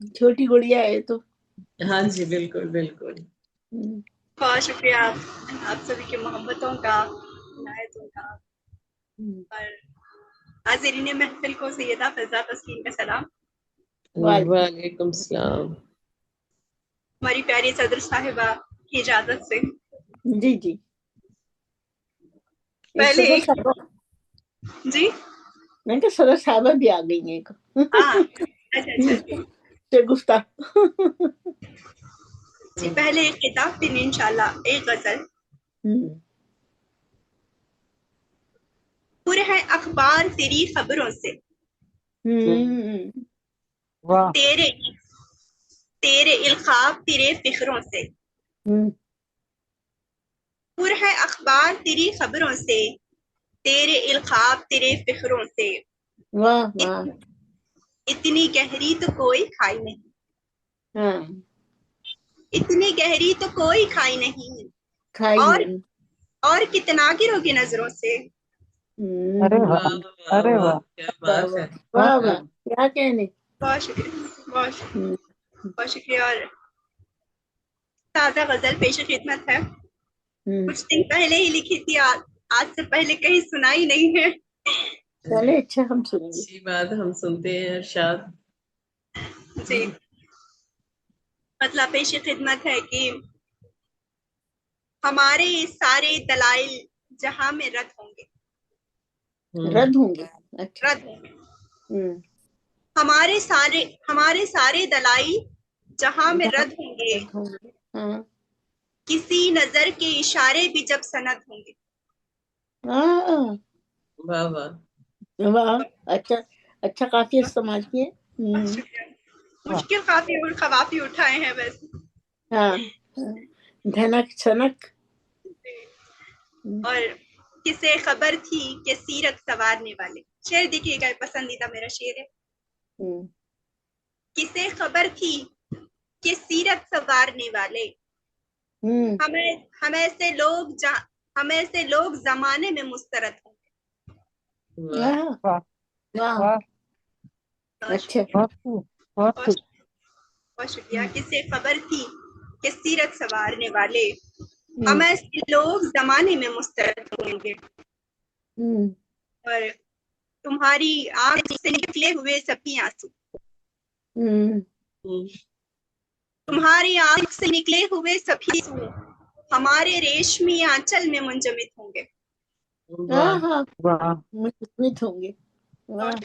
چھوٹی گڑیا ہے تو. ہاں جی بالکل بالکل. بہت شکریہ آپ سبھی کی محبتوں کا، عنایتوں کا، اور حاضرین محفل کو سیدہ فضا تسکین کا سلام. وعلیکم السلام. ہماری پیاری صدر صاحبہ کی اجازت سے جی جی. پہلے جی میں کہ صدر صاحبہ بھی آ گئی ہیں. ہاں اچھا شگفتہ. جی پہلے ایک کتاب پھر انشاءاللہ ایک غزل. پر ہے اخبار تیری خبروں سے، تیرے القاب تیرے فخروں سے. پر ہے اخبار تیری خبروں سے، تیرے القاب تیرے فخروں سے. واہ واہ. اتنی گہری تو کوئی کھائی نہیں، ہاں اتنی گہری تو کوئی کھائی نہیں، کھائی اور نہیں. اور کتنا گروگی نظروں سے. ارے واہ ارے واہ کیا بات ہے. واہ واہ کیا کہنے. بہت شکریہ بہت شکریہ بہت شکریہ. اور تازہ غزل پیش خدمت ہے، کچھ دن پہلے ہی لکھی تھی، آج سے پہلے کہیں سنائی نہیں ہے. چلے اچھا ہم سنیں گے. اچھی بات، ہم سنتے ہیں ارشاد. جی مطلب پیش خدمت ہے کہ ہمارے سارے دلائل جہاں میں رد ہوں گے. رد ہوں گے. اچھا. رد ہوں گے. ہمارے سارے دلائل جہاں میں رد ہوں گے، ہاں. کسی نظر کے اشارے بھی جب سند ہوں گے. واہ واہ واہ. اچھا اچھا قافیہ استعمال کیے. مشکل قافیے اور قوافی اٹھائے ہیں ویسے. ہاں دھنک چھنک. اور کسے خبر تھی کہ سیرت سنوارنے والے. شعر دیکھیے گا، پسندیدہ میرا شعر ہے. کسے خبر تھی کہ سیرت سنوارنے والے، ہمیں سے لوگ زمانے میں مسترد ہوں گے. اچھا. بہت شکریہ. کسے خبر تھی کہ سیرت سنوارنے والے، ہمیں سے لوگ زمانے میں مسترد ہوں گے. اور تمہاری آنکھ سے نکلے ہوئے سبھی آنسو، تمہاری آنکھ سے نکلے ہوئے سبھی آنسو ہمارے ریشمی آنچل میں منجمد ہوں گے. منجمد ہوں گے. بہت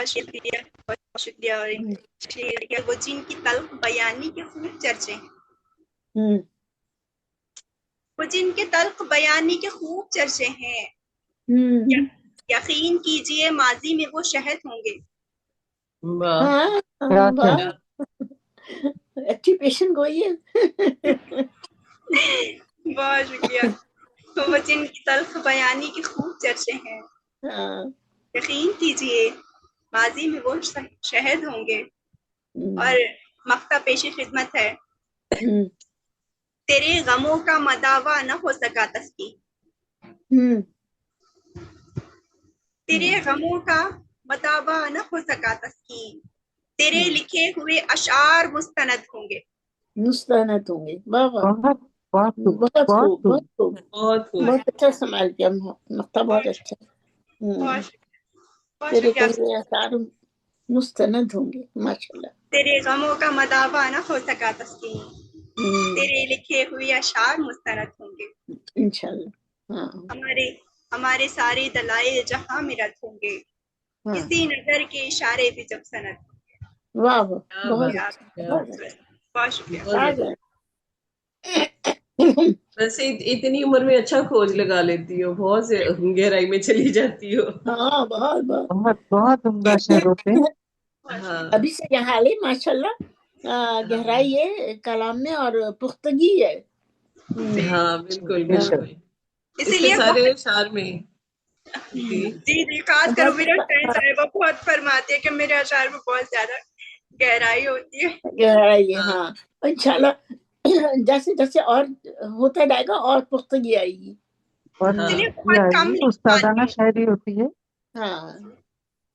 شکریہ بہت شکریہ. اور وہ جن کی تلخ بیانی کے خوب چرچے ہیں، وہ جن کے تلخ بیانی کے خوب چرچے ہیں، یقین کیجئے ماضی میں وہ شہد ہوں گے. اچھی پیشن گوئی ہے. بہت شکریہ. وہ جن کی تلخ بیانی کے خوب چرچے ہیں، یقین کیجئے ماضی میں وہ شہد ہوں گے. اور مقطع پیش خدمت ہے. تیرے غموں کا مداوا نہ ہو سکا تسکین، تیرے غموں کا مداوا نہ ہو سکا تسکین، تیرے لکھے ہوئے اشعار مستند ہوں گے. مستند ہوں گے. بہت خوب بہت خوب بہت اچھا استعمال کیا. مقطع بہت اچھا. تیرے کہے اشعار مستند ہوں گے. ماشاء اللہ. تیرے غموں کا مداوا نہ ہو سکا تسکین، تیرے لکھے ہوئے اشعار مستند ہوں گے. انشاءاللہ. ہمارے سارے دلائل جہاں میں رد ہوں گے، کسی نظر کے اشارے بھی جب سند ہوں گے. واہ بہت بہت شکریہ. ویسے اتنی عمر میں اچھا کھوج لگا لیتی ہو، بہت سے گہرائی میں چلی جاتی ہو. ہاں بہت بہت عمدہ شعر ہوتے ہیں. ابھی سے یہ حال ہے ماشاء اللہ. گہرائی ہے کلام میں اور پختگی ہے. ہاں بالکل بالکل. اسی لیے سارے اشعار میں جی خاص کر میرا فرینڈ ہے، وہ بہت فرماتے ہیں کہ میرے اشعار میں بہت زیادہ گہرائی ہوتی ہے. گہرائی ہے. ہاں انشاءاللہ جیسے جیسے اور ہوتا جائے گا اور پختگی آئے گی. استادانہ شاعری ہوتی ہے. ہاں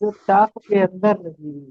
جو طاق کے اندر لگی ہوئی.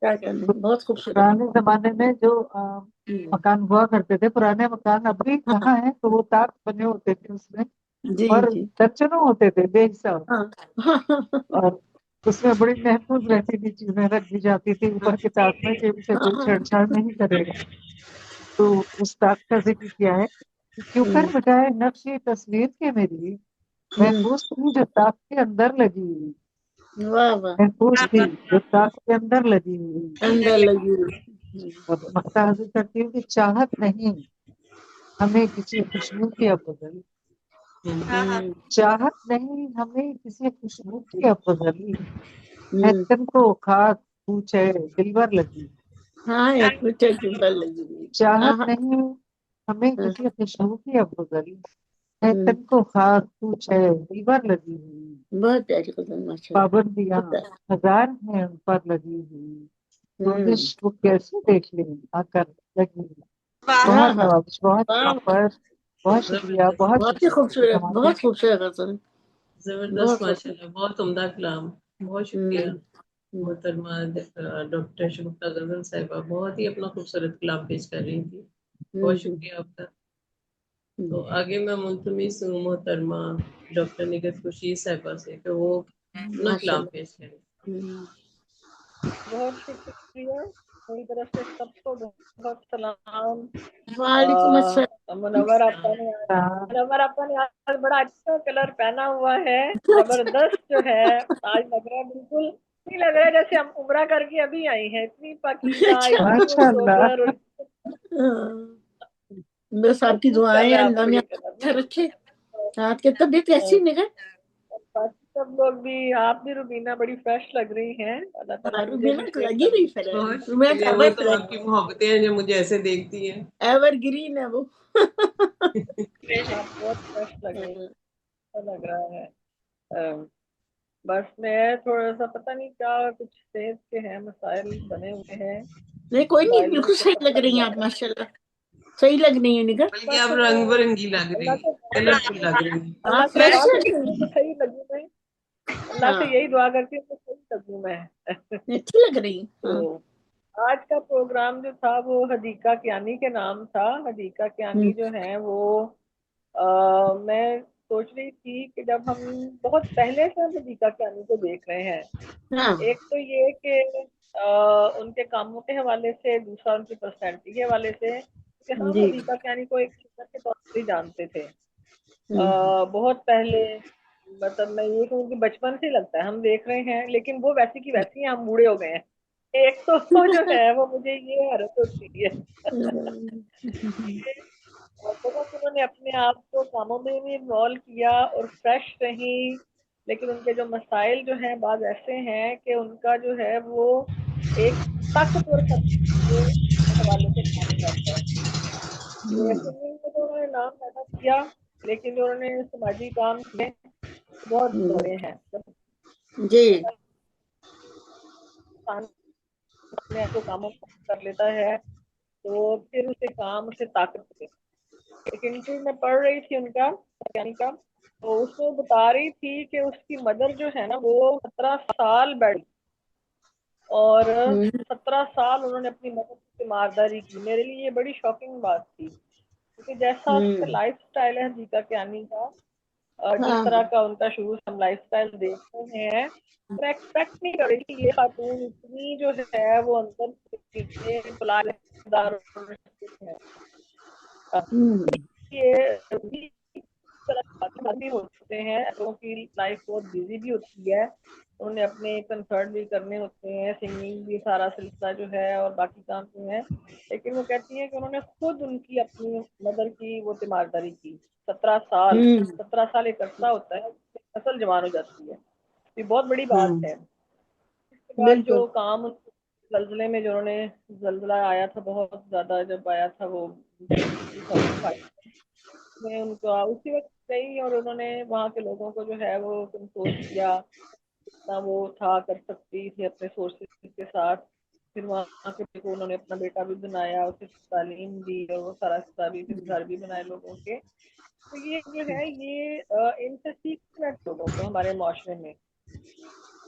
کیا کہنے، بہت خوبصورت. پرانے زمانے میں جو مکان ہوا کرتے تھے، پرانے مکان اب بھی کہاں ہیں، تو وہ طاق بنے ہوتے تھے اس میں، جی اور جی درجنوں ہوتے تھے بے حساب، ہاں اور اس میں بڑی محفوظ رہتی تھی، چیزیں رکھ دی جاتی تھی اوپر کے طاق میں کہ اسے کوئی چھیڑ چھاڑ نہیں کرے گا. تو اس طاق کا ذکر کیا ہے کہ اوپر بجائے نقشی تصویر کے میری محفوظ تھی جو طاق کے اندر لگی ہوئی، واہ واہ محفوظ تھی جو طاق کے اندر لگی ہوئی. اندر لگی ہوئی. اور مکتا حاصل کرتی ہوں کہ چاہت نہیں ہمیں کسی خوشبو کی افضل، چاہت نہیں ہمیں کسی خوشبو کی افضل، ہے تن کو خاک پوچھے دلبر لگی. ہاں ایک پوچھے دلبر لگی ہوئی. چاہت نہیں ہمیں کسی خوشبو کی افضل، ہے تن کو خاک پوچھے دلبر لگی ہوئی. بہت پیاری غزل ماشاء اللہ. پابندیاں ہزار ہیں ان پر لگی ہوئی، سوزش وہ کیسے دیکھ لیں آ کر لگی ہوئی. بہت نوازش، بہت بہت شکریہ، بہت بہت ہی شکریہ. خوبصورت، بہت خوبصورت غزل. زبردست ماشاء اللہ، بہت عمدہ کلام. بہت شکریہ محترمہ ڈاکٹر شگفتہ غزل صاحبہ، بہت ہی اپنا خوبصورت کلام پیش کر رہی تھی. بہت شکریہ آپ کا. تو آگے میں ملتمس ہوں محترمہ ڈاکٹر نگہت خورشید صاحبہ سے کہ وہ اپنا کلام پیش کریں. بہت شکریہ میری طرف سے سب کو بہت سلام. وعلیکم السلام. منور آپا نے آج بڑا اچھا کلر پہنا ہوا ہے، زبردست جو ہے. آج لگ رہا ہے بالکل نہیں لگ رہا ہے جیسے ہم عمرہ کر کے ابھی آئی ہیں. اتنی پاکیزہ، اتنی وہ سوبر، بس آپ کی دعائیں اللہ نے اچھا رکھے. آپ کی طبیعت کیسی نگہت؟ باقی سب لوگ بھی، آپ بھی روبینہ بڑی فریش لگ رہی ہیں. اللہ تعالیٰ مجھے روبینہ بھی تو لگی رہی بہت فریش. شکریہ، وہ تو آپ کی محبتیں ہیں جو مجھے ایسے دیکھتی ہیں. ایور گرین ہے وہ. آپ بہت فریش لگ رہی ہیں، اچھا لگ رہا ہے. بس میں تھوڑا سا پتہ نہیں کیا کچھ صحت کے ہیں مسائل بنے ہوئے ہیں. نہیں کوئی نہیں، بالکل صحیح لگ رہی ہیں آپ ماشاء اللہ، صحیح لگ رہی ہیں نگہت. بلکہ آپ رنگ برنگی لگ رہی ہیں، کلرفل لگ رہی ہیں. اللہ سے دعا کرتی ہوں کہ صحیح لگوں میں، اللہ سے یہی دعا کرتی ہوں کہ صحیح لگوں میں. اچھی لگ رہی ہیں. تو آج کا پروگرام جو تھا وہ حدیقہ کیانی کے نام تھا. حدیقہ کیانی جو ہیں وہ میں سوچ رہی تھی کہ جب ہم بہت پہلے سے ہم حدیقہ کیانی کو دیکھ رہے ہیں، ایک تو یہ کہ ان کے کاموں کے حوالے سے، دوسرا ان کی پرسنالٹی کے حوالے سے، کہ ہم حدیقہ کیانی کو ایک شخص کے طور پر ہی جانتے تھے بہت پہلے. مطلب میں یہ کہوں کہ بچپن سے لگتا ہے ہم دیکھ رہے ہیں، لیکن وہ ویسی کی ویسی ہیں، ہم بوڑھے ہو گئے ہیں. ایک تو جو ہے وہ مجھے یہ حیرت ہوتی ہے بہت انہوں نے اپنے آپ کو کاموں میں بھی انوالو کیا اور فریش رہی، لیکن ان کے جو مسائل جو ہیں بعض ایسے ہیں کہ ان کا جو ہے وہ ایک طاقتور کے حوالے سے کام کرتا ہے. سنگنگ میں تو انہوں نے نام پیدا کیا، لیکن جو انہوں نے سماجی کام کیے بہت بڑے ہیں. جی اپنے آپ کو کاموں کر لیتا ہے تو پھر اسے کام اسے طاقت دے. ایک انٹرویو میں پڑھ رہی تھی ان کا تو اس میں بتا رہی تھی کہ اس کی مدر جو ہے نا وہ 17 سال بیٹھی اور 17 سال انہوں نے اپنی مدر کی تیمارداری کی. میرے لیے یہ بڑی شاکنگ بات تھی کیونکہ جیسا اس کا لائف سٹائل ہے حدیقہ کیانی کا، جس طرح کا ان کا شروع سے ہم لائف سٹائل دیکھ رہے ہیں، میں ایکسپیکٹ نہیں کر رہی کہ یہ خاتون اتنی جو ہے وہ اندر بھی ہوتے ہیں. لوگوں کی لائف بہت بزی بھی ہوتی ہے، انہوں نے اپنے کنسرٹ بھی کرنے ہوتے ہیں، سنگنگ بھی سارا سلسلہ جو ہے اور باقی کام جو ہے، لیکن وہ کہتی ہیں کہ انہوں نے خود ان کی اپنی مدر کی وہ تیمارداری کی. 17 سال ایک عرصہ ہوتا ہے، اصل جوان ہو جاتی ہے. یہ بہت بڑی بات ہے. اس کے بعد جو کام زلزلے میں جو انہوں نے، زلزلہ آیا تھا بہت زیادہ جب آیا تھا وہ 2005 میں، ان کو اسی وقت گئی اور انہوں نے وہاں کے لوگوں کو جو ہے وہ کنٹرول کیا جتنا وہ تھا کر سکتی تھی اپنے سورسز کے ساتھ. پھر وہاں کے انہوں نے اپنا بیٹا بھی بنایا، اسے تعلیم دی اور وہ سارا حصہ بھی، پھر گھر بھی بنائے لوگوں کے. تو یہ جو ہے یہ ان سے سیکھنا لوگوں کو ہمارے معاشرے میں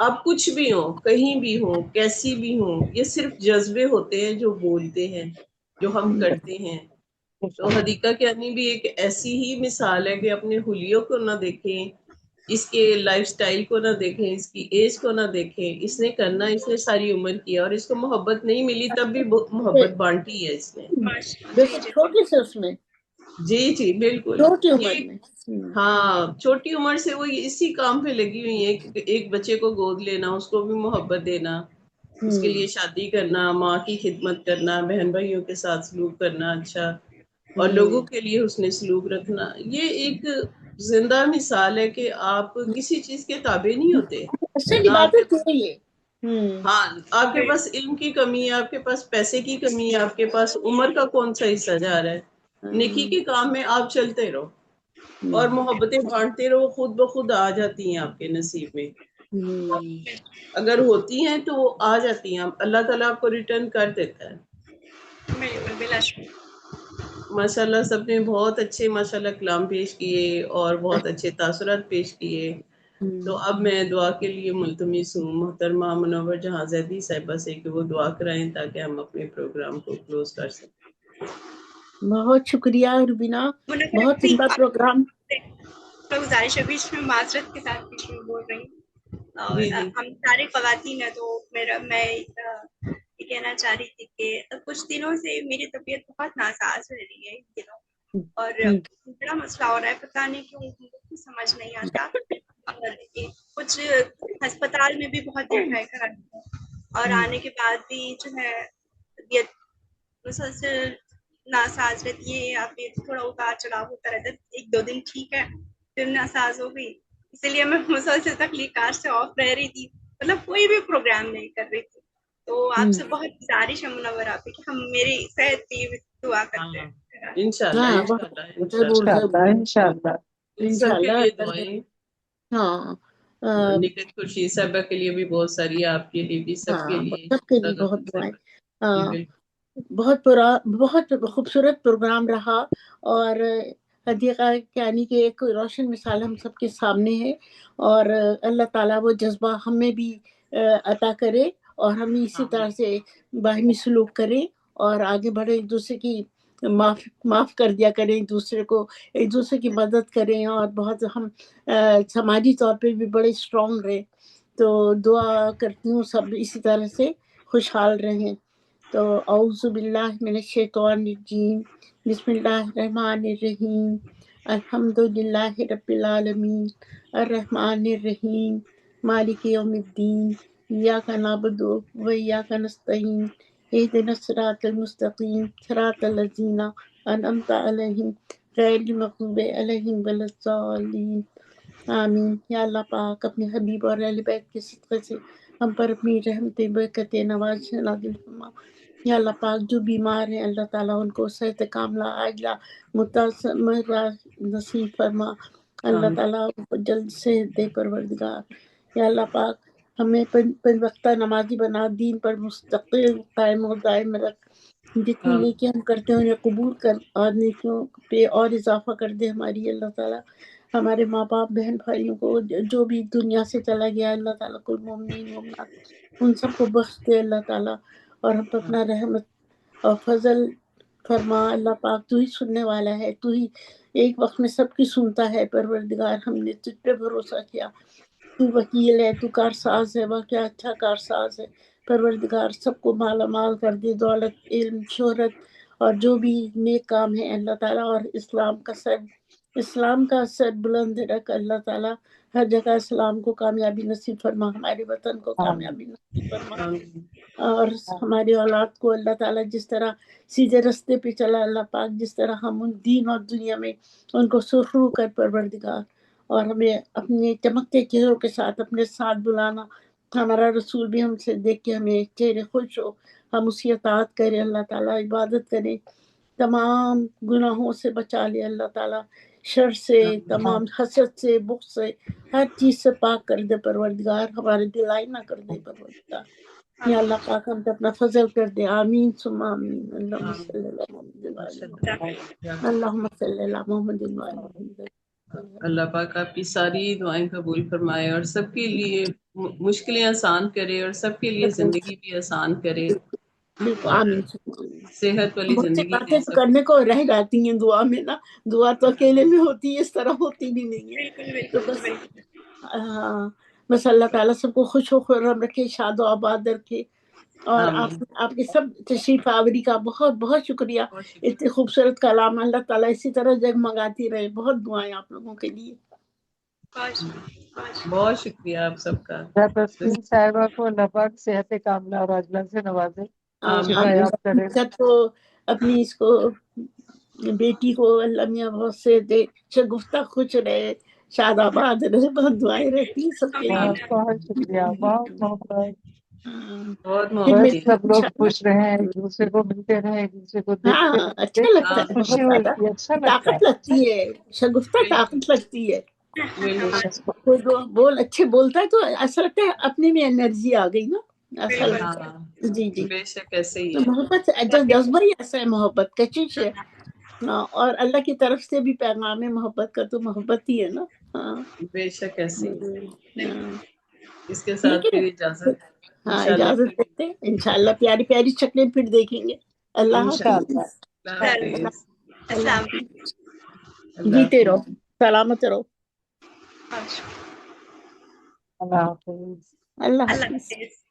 آپ کچھ بھی ہوں، کہیں بھی ہوں، کیسی بھی ہوں، یہ صرف جذبے ہوتے ہیں جو بولتے ہیں، جو ہم کرتے ہیں. تو حدیقہ کیانی بھی ایک ایسی ہی مثال ہے کہ اپنے حلیوں کو نہ دیکھیں، اس کے لائف سٹائل کو نہ دیکھیں، اس کی ایج کو نہ دیکھیں. اس نے کرنا، اس نے ساری عمر کیا، اور اس کو محبت نہیں ملی تب بھی محبت بانٹی ہے اس نے. چھوٹی سے اس میں، جی جی بالکل. چھوٹی عمر یہ میں. ہاں، چھوٹی عمر سے وہ اسی کام پہ لگی ہوئی ہے کہ ایک بچے کو گود لینا، اس کو بھی محبت دینا، اس کے لیے شادی کرنا، ماں کی خدمت کرنا، بہن بھائیوں کے ساتھ سلوک کرنا اچھا، اور لوگوں کے لیے حسن سلوک رکھنا. یہ ایک زندہ مثال ہے کہ آپ کسی چیز کے تابع نہیں ہوتے. اصل نہ آپ کے عبادت یہی ہے. ہاں، آپ کے پاس علم کی کمی ہے، آپ کے پاس پیسے کی کمی ہے، آپ کے پاس عمر کا کون سا حصہ جا رہا ہے. نیکی کے کام میں آپ چلتے رہو اور محبتیں بانٹتے رہو، خود بخود آ جاتی ہیں آپ کے نصیب میں. اگر ہوتی ہیں تو وہ آ جاتی ہیں، اللہ تعالیٰ آپ کو ریٹرن کر دیتا ہے. ماشاء اللہ سب نے بہت اچھے ماشاء اللہ کلام پیش کیے اور بہت اچھے تاثرات پیش کیے. تو اب میں دعا کے لیے ملتمس ہوں محترمہ منور جہاں زیدی صاحبہ سے کہ وہ دعا کرائیں تاکہ ہم اپنے پروگرام کو کلوز کر سکیں. بہت شکریہ روبینہ، بہت عمدہ پروگرام. گزارش ہے، بیچ میں معذرت کے ساتھ بیچ میں بول رہی ہوں. جی جی ہم سارے خواتین ہیں، تو میں یہ کہنا چاہ رہی تھی کہ کچھ دنوں سے میری طبیعت بہت ناساز رہ رہی ہے ان دنوں، اور بڑا مسئلہ ہو رہا ہے، پتہ نہیں کیوں، کچھ سمجھ نہیں آتا. اور کچھ ہسپتال میں بھی بہت دکھائی کرائی ہے، اور آنے کے بعد بھی جو ہے طبیعت مسلسل ناساز رہتی ہے، یا پھر تھوڑا اتار چڑھاؤ ہوتا رہتا ہے. ایک دو دن ٹھیک ہے، پھر ناساز ہو گئی. اسی لیے میں مسلسل تخلیق کار سے آف رہ رہی تھی، مطلب کوئی بھی پروگرام نہیں کر رہی تھی. تو آپ سے بہت گزارش ہے منور آپ کی کہ ہم میری صحت کی دعا کرتے ہیں. انشاءاللہ انشاءاللہ انشاءاللہ انشاءاللہ. سب کے انشاءاللہ. لیے دعائیں. ہاں، نکت خورشید صاحبہ کے لیے بھی بہت ساری، آپ کے لیے بھی، سب کے لیے سب کے لیے بہت دعائیں. جی بالکل. بہت خوبصورت پروگرام رہا، اور حدیقہ کیانی کی ایک روشن مثال ہم سب کے سامنے ہے. اور اللہ تعالیٰ وہ جذبہ ہمیں بھی عطا کرے، اور ہم اسی طرح سے باہمی سلوک کریں اور آگے بڑھے، ایک دوسرے کی معاف کر دیا کریں، ایک دوسرے کو، ایک دوسرے کی مدد کریں، اور بہت ہم سماجی طور پہ بھی بڑے اسٹرانگ رہیں. تو دعا کرتی ہوں سب اسی طرح سے خوشحال رہیں. تو اعوذ باللہ من الشیطان الرجیم، بسم اللہ الرحمن الرحیم، الحمد للہ رب العالمین، الرحمن الرحیم، مالک یوم الدین، ایاک نعبد و ایاک نستعین، اہدنا الصراط المستقیم، صراط الذین انعمت علیہم غیر المغضوب علیہم ولا الضالین. آمین. یا اللہ پاک اپنے حبیب اور اہل بیت کے صدقے سے ہم پر اپنی رحمت برکت نواز نازل فرما. یا اللہ پاک جو بیمار ہیں اللہ تعالیٰ ان کو صحت کاملہ عاجلہ متمرہ نصیب فرما. اللہ تعالیٰ ان کو جلد صحت دے پروردگار. یا اللہ پاک ہمیں پنج وقتہ نمازی بنا، دین پر مستقل قائم و دائم رکھ. جتنی نیکی ہم کرتے ہیں انہیں قبول کر، اور نیکیوں پہ اور اضافہ کر دے ہماری. اللہ تعالیٰ ہمارے ماں باپ بہن بھائیوں کو جو بھی دنیا سے چلا گیا، اللہ تعالیٰ کل مومنین مومنات ان سب کو بخش دے اللہ تعالیٰ، اور ہم پر اپنا رحمت اور فضل فرما. اللہ پاک تو ہی سننے والا ہے، تو ہی ایک وقت میں سب کی سنتا ہے پروردگار. ہم نے تجھ پہ بھروسہ کیا، تو وکیل ہے، تو کارساز ہے، وہ کیا اچھا کارساز ہے پروردگار. سب کو مالا مال کر دے، دولت، علم، شہرت، اور جو بھی نیک کام ہے اللہ تعالیٰ. اور اسلام کا سر بلند رکھ اللہ تعالیٰ. ہر جگہ اسلام کو کامیابی نصیب فرما، ہمارے وطن کو کامیابی نصیب فرما، اور ہماری اولاد کو اللہ تعالیٰ جس طرح سیدھے رستے پہ چلا اللہ پاک، جس طرح ہم ان دین اور دنیا میں ان کو سرخرو کر پروردگار. اور ہمیں اپنے چمکتے چہروں کے ساتھ اپنے ساتھ بلانا. ہمارا رسول بھی ہم سے دیکھ کے ہمیں چہرے خوش ہو، ہم اس کی اطاعت کریں اللہ تعالیٰ، عبادت کریں، تمام گناہوں سے بچا لے اللہ تعالیٰ، شر سے، تمام حسد سے، بغض سے، ہر چیز سے پاک کر دے پروردگار. ہمارے دل آئینہ کر دے پروردگار. یا اللہ پاک ہم پہ اپنا فضل کر دے. آمین ثم آمین. اللہم صلی اللہ محمد وعلی محمد، اللہم صلی اللہ محمد وعلی محمد. اللہ پاک آپ کی ساری دعائیں قبول فرمائے اور سب کے لیے مشکلیں آسان کرے اور سب کے لیے زندگی بھی آسان کرے بالکل اور آمین. صحت والی بہت سی زندگی باتیں دے تو سب. کرنے کو رہ جاتی ہیں دعا میں نا. دعا تو اکیلے میں ہوتی ہے، اس طرح ہوتی بھی نہیں ہے. بالکل تو بالکل بس بالکل. بس اللہ تعالیٰ سب کو خوش و خرم رکھے، شاد و آباد رکھے. اور آمین. آپ کے سب تشریف آوری کا بہت بہت شکریہ. بہت شکریہ. اتنے خوبصورت کلام، اللہ تعالیٰ اسی طرح جگمگاتی رہے. بہت دعائیں آپ لوگوں کے لیے. بہت شکریہ آپ سب کا. تسلیم صاحبہ کو اللہ پاک صحت کاملہ اور عاجلہ سے نوازے. آمین. کو اپنی اس کو بیٹی کو اللہ میاں بہت سے دے، شگفتہ خوش رہے، شاد آباد رہے. بہت دعائیں رہتی ہیں سب کے لیے. بہت بہت شکریہ، بہت محبت. بہت بس محبت. سب لوگ خوش رہیں، ایک دوسرے کو ملتے رہیں، ایک دوسرے کو دیکھتے ہاں رہیں، اچھا لگتا دیکھتے ہے، بہت خوشی زیادہ ملتی ہے، اچھا لگتا طاقت لگتی ہے. شگفتہ طاقت لگتی ہے. بالکل. کوئی بول اچھے بولتا ہے تو ایسا لگتا ہے اپنے میں انرجی آ گئی نا، ایسا بالکل. لگتا ہے. جی جی. بے شک ایسے ہی تو ہے. محبت جذبہ ہی ایسا ہے، محبت کچش ہے. اور اللہ کی طرف سے بھی پیغام ہے محبت کا، تو محبت ہی ہے نا. ہاں بے شک ایسے ہی. ہاں. اس کے ٹھیک ساتھ ہے، پھر اجازت. ہاں انشاءاللہ اجازت پھر دیتے ہیں. انشاءاللہ پیاری پیاری شکلیں پھر دیکھیں گے. اللہ حافظ. انشاءاللہ. اللہ حافظ. اللہ السلام حافظ. اللہ جیتے حافظ. رہو، سلامت رہو. علیکم. اللہ حافظ. اللہ اللہ حافظ. حافظ.